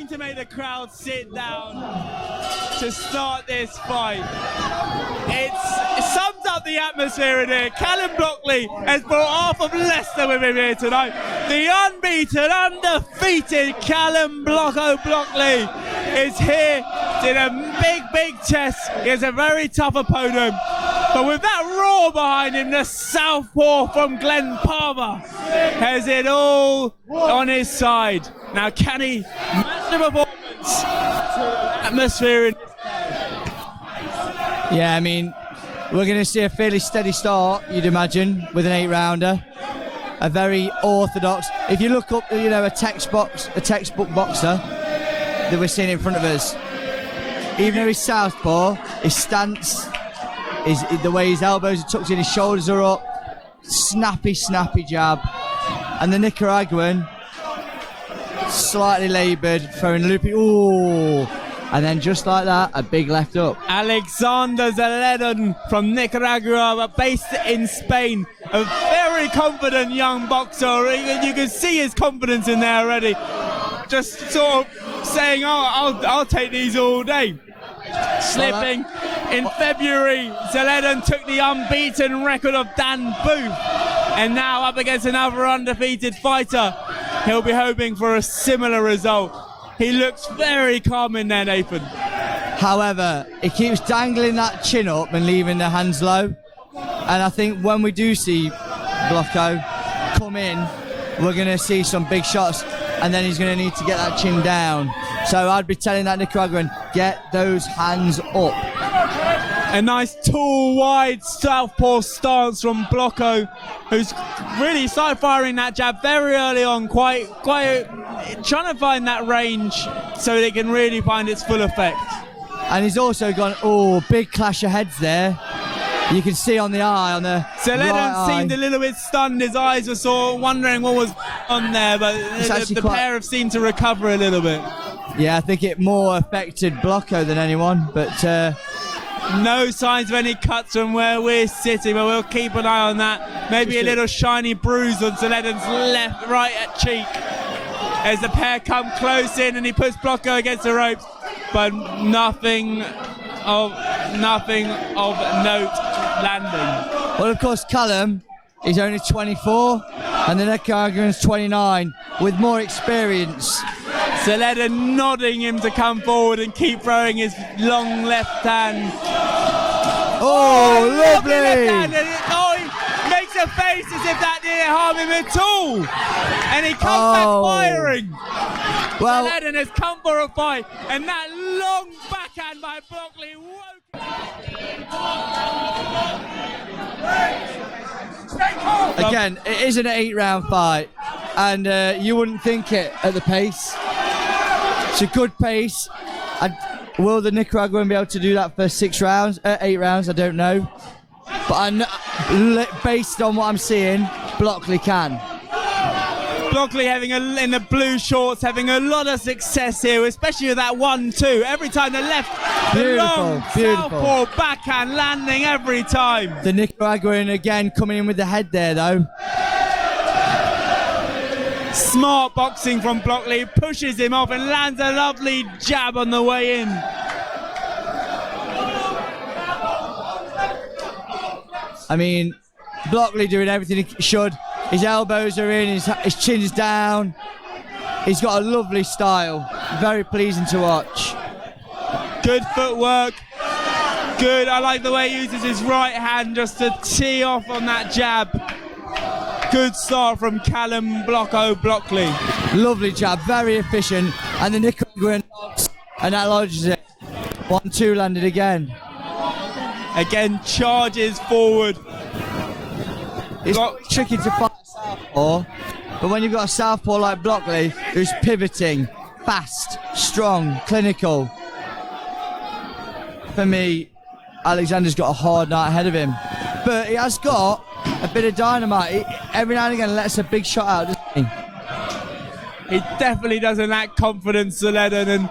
trying to make the crowd sit down to start this fight. It sums up the atmosphere in here. Callum Blockley has brought half of Leicester with him here tonight. The unbeaten, undefeated Callum Blockley is here in a big chest. He has a very tough opponent. But with that roar behind him, the southpaw from Glen Parva has it all on his side. Now, can he match the performance? Atmosphere in this crowd. Yeah, I mean, we're going to see a fairly steady start, you'd imagine, with an 8-rounder. A very orthodox. If you look up, you know, a textbook boxer that we're seeing in front of us, even though he's southpaw, his stance, the way his elbows are tucked in, his shoulders are up, snappy jab, and the Nicaraguan, slightly laboured, throwing a loopy, ooh, and then just like that, a big left up. Alexander Zeledon from Nicaragua, but based in Spain. A very confident young boxer. You can see his confidence in there already. Just sort of saying, oh, I'll take these all day. Slipping. In February, Zeledon took the unbeaten record of Dan Booth. And now up against another undefeated fighter. He'll be hoping for a similar result. He looks very calm in there, Nathan. However, he keeps dangling that chin up and leaving the hands low. And I think when we do see Blocko come in, we're going to see some big shots. And then he's going to need to get that chin down. So I'd be telling that Nicaraguan, get those hands up. A nice tall, wide southpaw stance from Blocko, who's really started firing that jab very early on, quite trying to find that range so that it can really find its full effect. And he's also gone, oh, big clash of heads there. You can see on the eye, on the Zeledon right seemed a little bit stunned. His eyes were sort of wondering what was on there, but the pair have seemed to recover a little bit. Yeah, I think it more affected Blocko than anyone, but no signs of any cuts from where we're sitting, but we'll keep an eye on that. Maybe a little shiny bruise on Zeledon's right cheek as the pair come close in and he puts Blocko against the ropes, but nothing of note landing. Well, of course, Callum is only 24 and the Nicaraguan's 29 with more experience. Zeledon nodding him to come forward and keep throwing his long left hand. Oh, lovely! Left hand. Oh, he makes a face as if that didn't harm him at all. And he comes back firing. Well, Zeledon has come for a fight, and that long backhand by Blockley woke. Again, it is an 8-round fight, and you wouldn't think it at the pace. It's a good pace. And will the Nicaraguan be able to do that for 8 rounds? I don't know. But based on what I'm seeing, Blockley can. Blockley in the blue shorts, having a lot of success here, especially with that 1-2. Every time the left, the long southpaw backhand landing every time. The Nicaraguan again coming in with the head there though. Smart boxing from Blockley, pushes him off and lands a lovely jab on the way in. I mean, Blockley doing everything he should. His elbows are in, his chin's down. He's got a lovely style. Very pleasing to watch. Good footwork. Good. I like the way he uses his right hand just to tee off on that jab. Good start from Callum Blockley. Lovely jab, very efficient. And the Nicaraguan and that lodges it. 1-2 landed again. Again, charges forward. It's tricky to fight a southpaw, but when you've got a southpaw like Blockley, who's pivoting, fast, strong, clinical. For me, Alexander's got a hard night ahead of him. But he has got a bit of dynamite. Every now and again lets a big shot out, doesn't he? He definitely doesn't lack confidence, Zeledon, and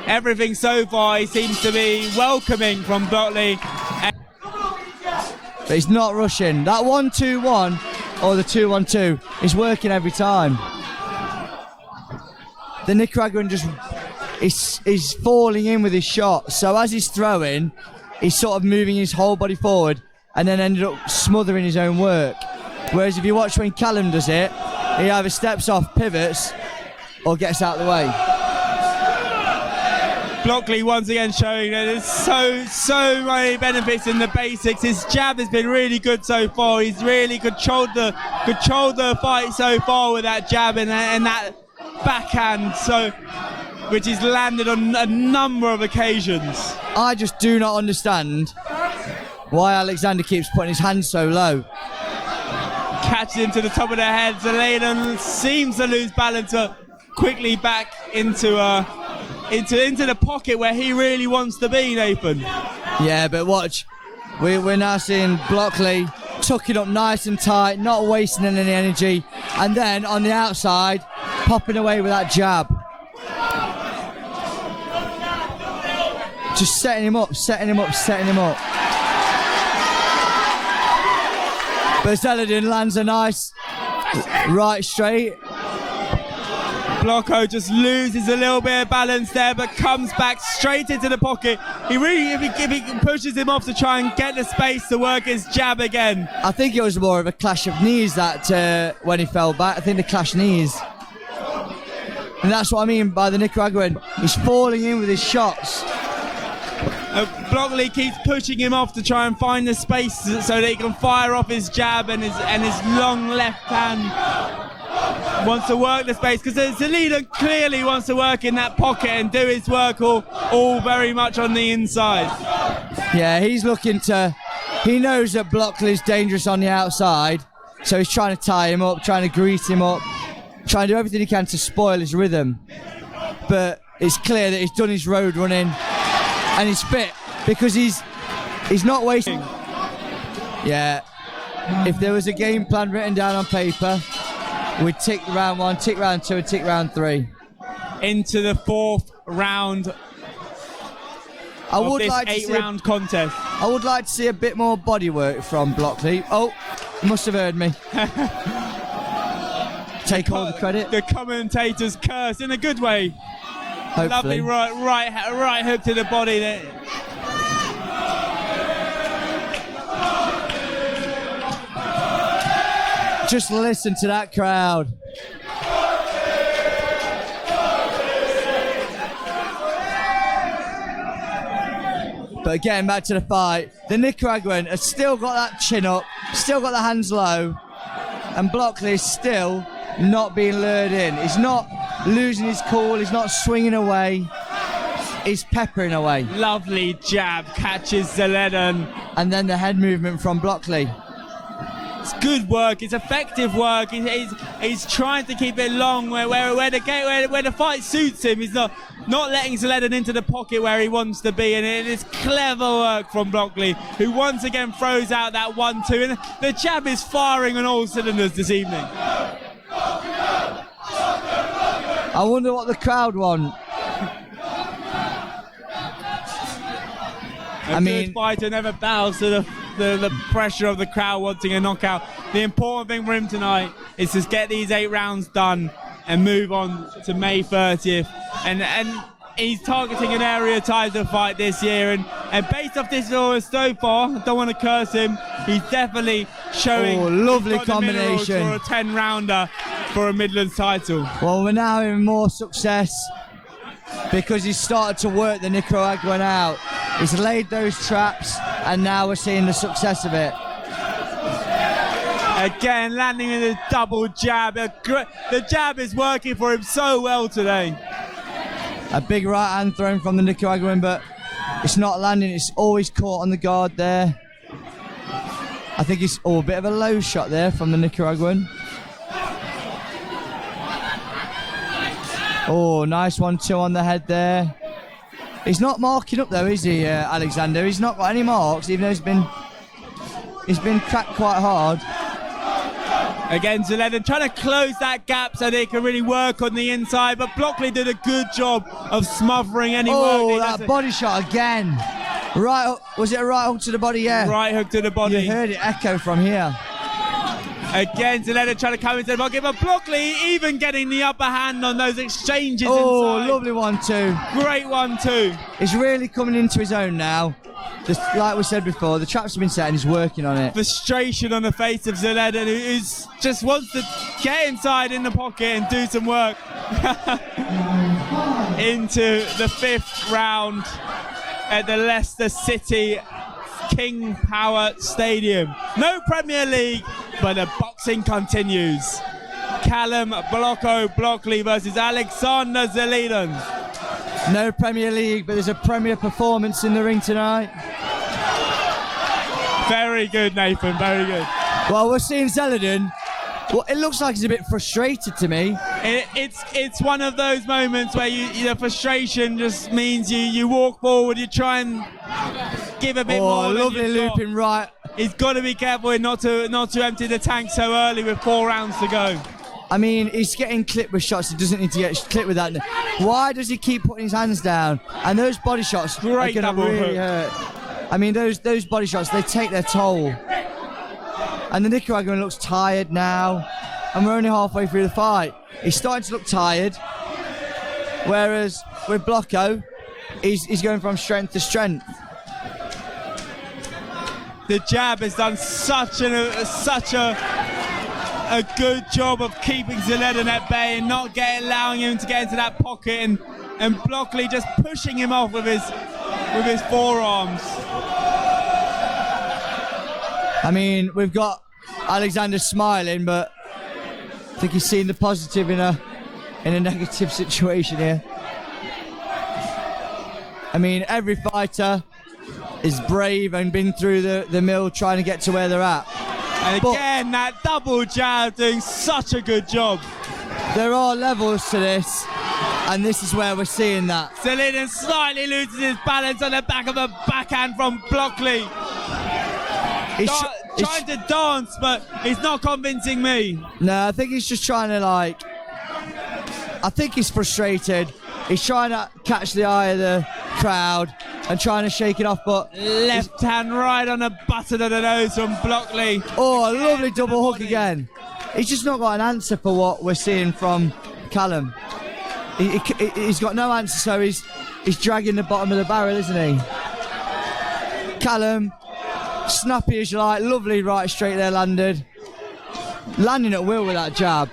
everything so far he seems to be welcoming from Blockley. But he's not rushing. That 1-2-1 or the 2-1-2 is working every time. The Nicaraguan just he's falling in with his shot. So as he's throwing, he's sort of moving his whole body forward and then ended up smothering his own work. Whereas if you watch when Callum does it, he either steps off, pivots, or gets out of the way. Blockley once again showing that there's so many benefits in the basics. His jab has been really good so far. He's really controlled the fight so far with that jab and that backhand, which he's landed on a number of occasions. I just do not understand why Alexander keeps putting his hands so low. Catches him to the top of the head. Zeledon seems to lose balance, but quickly back into the pocket where he really wants to be, Nathan. Yeah, but watch. We're now seeing Blockley tucking up nice and tight, not wasting any energy, and then on the outside, popping away with that jab. Just setting him up. But Zeledon lands a nice right straight. Blocko just loses a little bit of balance there, but comes back straight into the pocket. He really, if he pushes him off to try and get the space to work his jab again. I think it was more of a clash of knees that when he fell back. I think they clashed knees. And that's what I mean by the Nicaraguan. He's falling in with his shots. Blockley keeps pushing him off to try and find the space so that he can fire off his jab and his long left hand. Wants to work the space because Zeledon clearly wants to work in that pocket and do his work all very much on the inside. Yeah, he's looking to. He knows that Blockley's dangerous on the outside, so he's trying to tie him up, trying to grease him up, trying to do everything he can to spoil his rhythm. But it's clear that he's done his road running and he's fit because he's not wasting. Yeah, if there was a game plan written down on paper, we'd tick round 1, tick round 2, and tick round 3. Into the 4th round of this 8-round contest. I would like to see a bit more body work from Blockley. Oh, he must have heard me. Take all the credit. The commentator's curse in a good way. Hopefully. Lovely right hook to the body there. Just listen to that crowd. But getting back to the fight, the Nicaraguan has still got that chin up, still got the hands low, and Blockley is still not being lured in. He's not losing his cool, he's not swinging away, he's peppering away. Lovely jab, catches Zeledon. And then the head movement from Blockley. It's good work. It's effective work. He's trying to keep it long where the fight suits him. He's not letting Zeledon into the pocket where he wants to be, and it is clever work from Blockley, who once again throws out that 1-2, and the jab is firing on all cylinders this evening. I wonder what the crowd want. A good fighter never bows to the pressure of the crowd wanting a knockout. The important thing for him tonight is to get these 8 rounds done and move on to May 30th. And he's targeting an area title fight this year. And based off this so far, I don't want to curse him, he's definitely showing lovely combination for a 10-rounder for a Midlands title. Well, we're now having more success because he's started to work the Nicaraguan out. He's laid those traps, and now we're seeing the success of it. Again, landing in a double jab. The jab is working for him so well today. A big right hand thrown from the Nicaraguan, but it's not landing. It's always caught on the guard there. I think it's a bit of a low shot there from the Nicaraguan. Oh, nice 1-2 on the head there. He's not marking up though, is he, Alexander? He's not got any marks, even though he's been cracked quite hard. Again, Zeledon trying to close that gap so they can really work on the inside, but Blockley did a good job of smothering any work. Oh, that body shot again. Right, was it a right hook to the body? Yeah. Right hook to the body. You heard it echo from here. Again, Zeledon trying to come into the pocket, but Blockley even getting the upper hand on those exchanges Oh, inside. lovely 1-2. Great 1-2. He's really coming into his own now. Just like we said before, the traps have been set and he's working on it. Frustration on the face of Zeledon, who just wants to get inside in the pocket and do some work. Into the 5th round at the Leicester City King Power Stadium. No Premier League, but the boxing continues. Callum Blockley versus Alexander Zeledon. No Premier League, but there's a Premier performance in the ring tonight. Very good, Nathan, very good. Well, we're seeing Zeledon. Well, it looks like he's a bit frustrated to me. It's one of those moments where the frustration just means you walk forward, you try and give a bit more. Oh, lovely looping right. He's got to be careful not to empty the tank so early with 4 rounds to go. I mean, he's getting clipped with shots. He doesn't need to get clipped with that. Why does he keep putting his hands down? And those body shots Great are going to really hurt. I mean, those body shots, they take their toll. And the Nicaraguan looks tired now. And we're only halfway through the fight. He's starting to look tired. Whereas with Blocko, he's going from strength to strength. The jab has done such a good job of keeping Zeledon at bay and not allowing him to get into that pocket, and Blockley just pushing him off with his forearms. I mean, we've got Alexander smiling, but I think he's seen the positive in a negative situation here. I mean, every fighter is brave and been through the mill trying to get to where they're at. And again, that double jab doing such a good job. There are levels to this, and this is where we're seeing that. Zeledon slightly loses his balance on the back of a backhand from Blockley. He's trying to dance, but he's not convincing me. No, I think he's just trying to I think he's frustrated. He's trying to catch the eye of the crowd and trying to shake it off, but left hand right on the button of the nose from Blockley. Oh, a lovely double hook again. He's just not got an answer for what we're seeing from Callum. He's got no answer, so he's dragging the bottom of the barrel, isn't he? Callum, snappy as you like, lovely right straight there landed. Landing at will with that jab.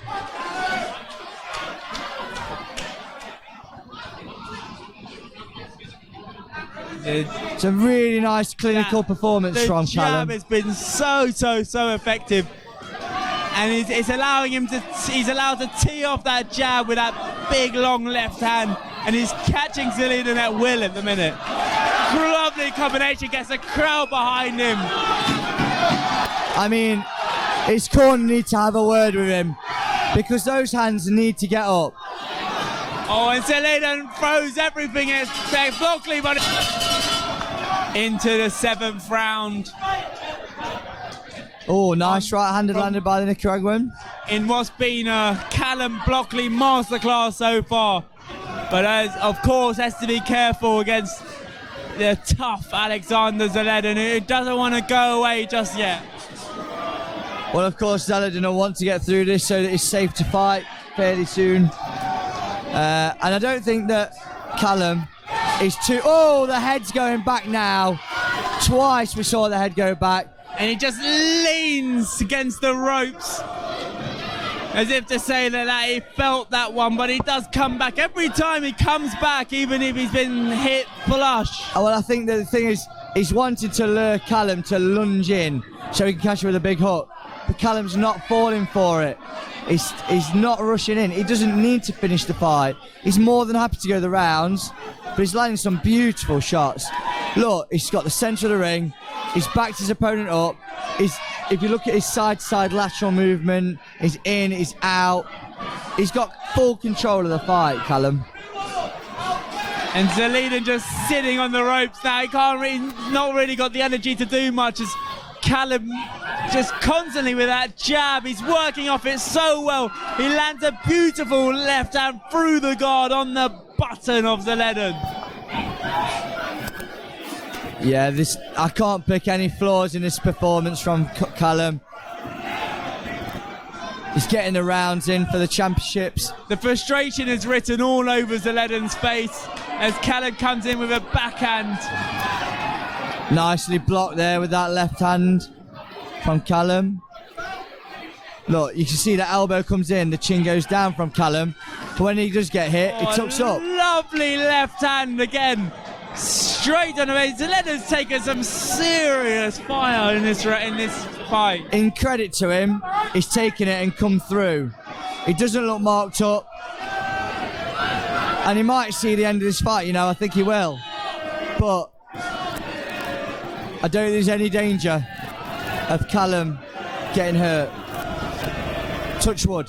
Some really nice clinical performance from Callum. The jab has been so effective, and it's allowing him to. He's allowed to tee off that jab with that big long left hand, and he's catching Zeledon at will at the minute. Lovely combination, gets the crowd behind him. I mean, his corner needs to have a word with him because those hands need to get up. Oh, and Zeledon throws everything at Blockley, but into the 7th round. Oh, nice right-handed landed by the Nicaraguan. In what's been a Callum Blockley masterclass so far. But of course, has to be careful against the tough Alexander Zeledon, who doesn't want to go away just yet. Well, of course, Zeledon will want to get through this so that it's safe to fight fairly soon. And I don't think that Callum is too... Oh, the head's going back now. Twice we saw the head go back. And he just leans against the ropes as if to say that he felt that one, but he does come back. Every time he comes back, even if he's been hit flush. Well, I think that the thing is, he's wanted to lure Callum to lunge in so he can catch him with a big hook. But Callum's not falling for it. He's not rushing in. He doesn't need to finish the fight. He's more than happy to go the rounds, but he's landing some beautiful shots. Look, he's got the centre of the ring. He's backed his opponent up. If you look at his side-to-side lateral movement, he's in, he's out. He's got full control of the fight, Callum. And Zeledon just sitting on the ropes now. Not really got the energy to do much as Callum just constantly with that jab. He's working off it so well. He lands a beautiful left hand through the guard on the button of Zeledon. Yeah, I can't pick any flaws in this performance from Callum. He's getting the rounds in for the championships. The frustration is written all over Zeledon's face as Callum comes in with a backhand. Nicely blocked there with that left hand from Callum. Look, you can see the elbow comes in, the chin goes down from Callum. But when he does get hit, it tucks up. Lovely left hand again. Straight on the way. Zeledon's taken some serious fire in this fight. In credit to him, he's taken it and come through. He doesn't look marked up. And he might see the end of this fight, you know, I think he will. But I don't think there's any danger of Callum getting hurt. Touch wood.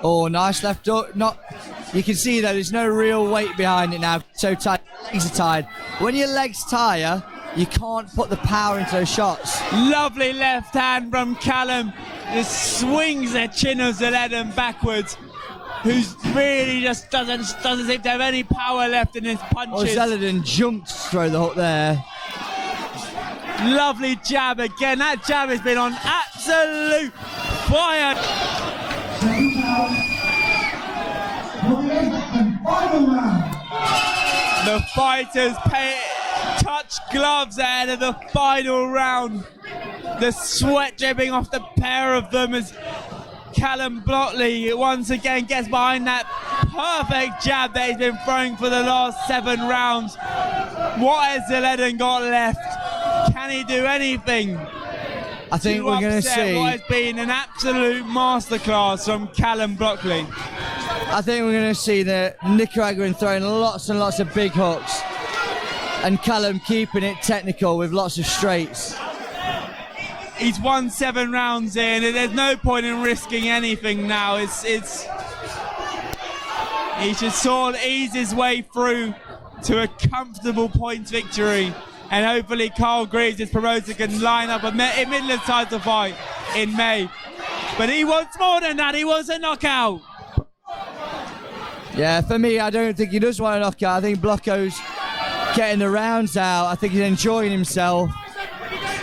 Oh, nice left hook. Not. You can see though, there's no real weight behind it now. So tight, legs are tired. When your legs tire, you can't put the power into those shots. Lovely left hand from Callum. Just swings the chin of Zeledon backwards. Who's really just doesn't seem to have any power left in his punches. Oh, Zeledon jumped to throw the hook there. Lovely jab again. That jab has been on absolute fire. The fighters touch gloves ahead of the final round. The sweat dripping off the pair of them as Callum Blockley once again gets behind that perfect jab that he's been throwing for the last 7 rounds. What has Zeledon got left? Can he do anything? I think we're going to see what has been an absolute masterclass from Callum Blockley. I think we're going to see the Nicaraguan throwing lots and lots of big hooks and Callum keeping it technical with lots of straights. He's won 7 rounds in, and there's no point in risking anything now. He should sort of ease his way through to a comfortable points victory, and hopefully Carl Greaves, his promoter, can line up a Midland title fight in May. But he wants more than that. He wants a knockout. Yeah, for me, I don't think he does want a knockout. I think Blocko's getting the rounds out. I think he's enjoying himself.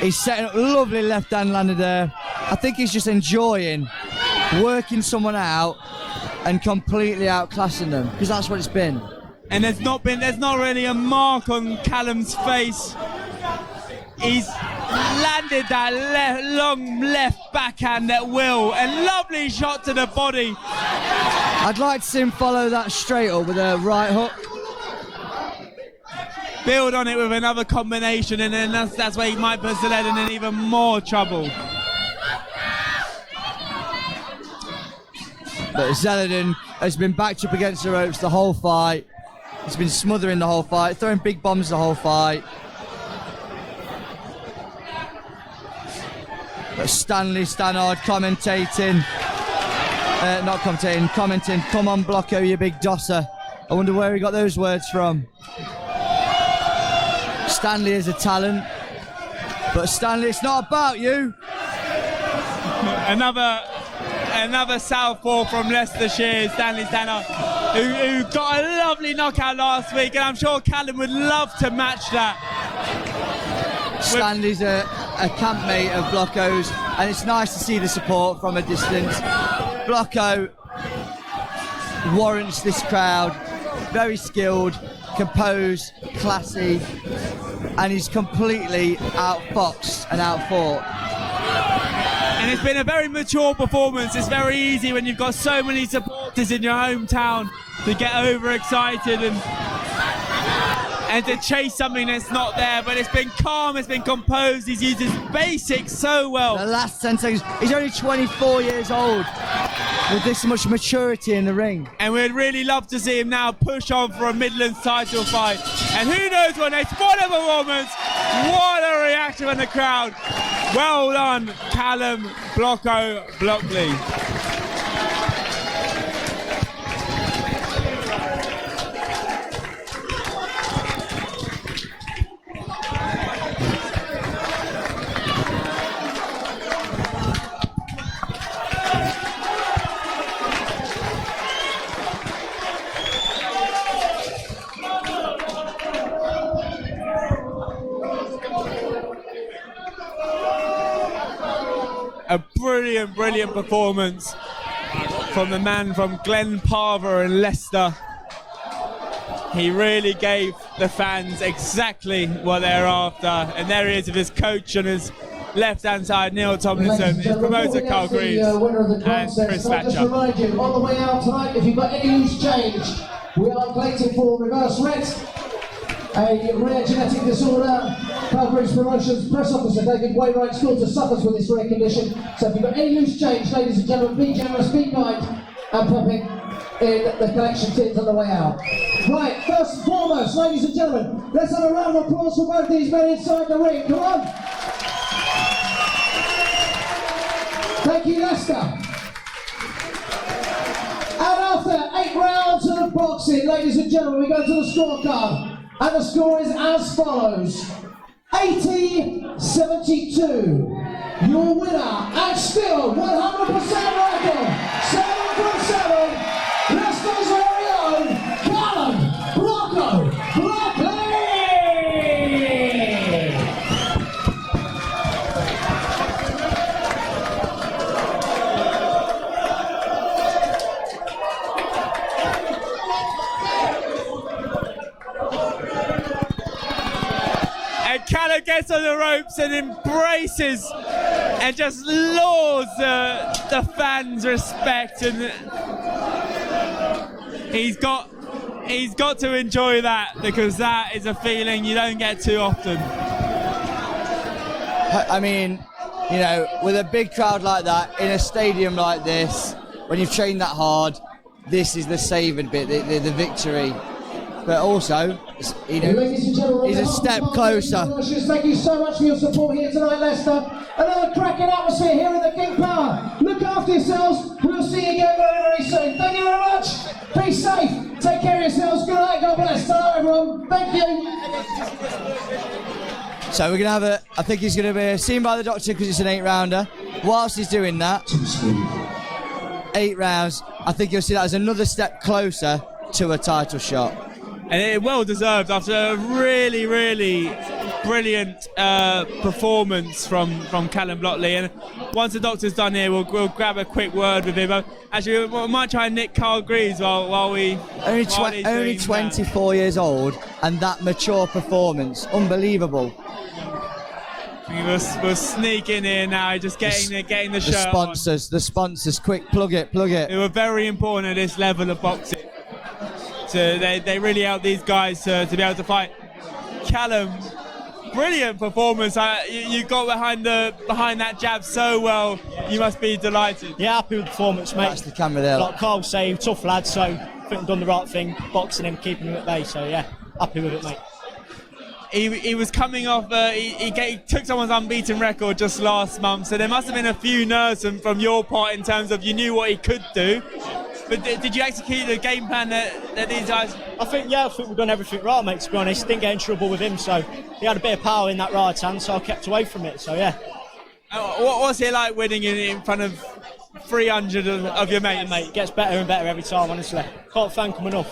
He's setting up lovely left hand landed there. I think he's just enjoying working someone out and completely outclassing them, because that's what it's been. And there's not really a mark on Callum's face. He's landed that long left backhand at will, and lovely shot to the body. I'd like to see him follow that straight up with a right hook. Build on it with another combination, and then that's where he might put Zeledon in even more trouble. But Zeledon has been backed up against the ropes the whole fight. He's been smothering the whole fight, throwing big bombs the whole fight. But Stanley Stannard commenting. Come on, Blocko, you big dosser. I wonder where he got those words from. Stanley is a talent, but Stanley, it's not about you. Another southpaw from Leicestershire, Stanley Stannard, who got a lovely knockout last week, and I'm sure Callum would love to match that. Stanley's a campmate of Blocko's, and it's nice to see the support from a distance. Blocko warrants this crowd. Very skilled, composed, classy, and he's completely outfoxed and outfought. And it's been a very mature performance. It's very easy when you've got so many supporters in your hometown to get overexcited and to chase something that's not there. But it's been calm, it's been composed. He's used his basics so well. The last 10 seconds, he's only 24 years old with this much maturity in the ring. And we'd really love to see him now push on for a Midlands title fight. And who knows what next? What a performance! What a reaction from the crowd! Well done, Callum Blockley. brilliant performance from the man from Glen Parva in Leicester. He really gave the fans exactly what they're after. And there he is with his coach on his left-hand side, Neil Tomlinson, his promoter, Carl Greaves, and Chris Just Thatcher. remind you, on the way out tonight, if you've got any loose change, we are collecting for reverse Rett, a rare genetic disorder. Carl Greaves Promotions Press Officer David Wainwright's daughter suffers with this rare condition. So if you've got any loose change, ladies and gentlemen, be generous, be kind, and popping in the collection tins on the way out. Right, first and foremost, ladies and gentlemen, let's have a round of applause for both these men inside the ring. Come on. Thank you, Leicester. And after 8 rounds of boxing, ladies and gentlemen, we go to the scorecard. And the score is as follows. 80-72. Your winner, and still 100% record, 7 from 7, Leicester's very own, Callum Blockley. And Callum gets on the ropes and embraces and just lures the fans' respect, and he's got to enjoy that, because that is a feeling you don't get too often. I mean, you know, with a big crowd like that, in a stadium like this, when you've trained that hard, this is the savoured bit, the victory. But also, you know, he's a step closer. Thank you so much for your support here tonight, Leicester. Another cracking atmosphere here in the King Power. Look after yourselves. We'll see you again very, very soon. Thank you very much. Be safe. Take care of yourselves. Good night. God bless. Hello, everyone. Thank you. So we're going to have I think he's going to be seen by the doctor because it's an 8-rounder. Whilst he's doing that, 8 rounds, I think you'll see that as another step closer to a title shot. And it well deserved after a really, really brilliant performance from Callum Blockley. And once the doctor's done here, we'll grab a quick word with him. Actually, we might try and nick Carl Greaves while we. Only 24 years old, and that mature performance, unbelievable. We'll sneak in here now, just getting the shirt on. The sponsors, quick, plug it. They were very important at this level of boxing. So they really helped these guys to be able to fight. Callum, brilliant performance. You got behind that jab so well. You must be delighted. Yeah, happy with the performance, mate. That's the camera there. Like Carl saying, tough lad, so I think we've done the right thing, boxing him, keeping him at bay. So yeah, happy with it, mate. He was coming off, he took someone's unbeaten record just last month, so there must have been a few nerves from your part in terms of you knew what he could do. But did you execute the game plan that these guys? I think we've done everything right, mate, to be honest. Didn't get in trouble with him, so he had a bit of power in that right hand, so I kept away from it, so yeah. What's it like winning in front of 300 of your mates? Yeah, mate, it gets better and better every time, honestly. Can't thank him enough.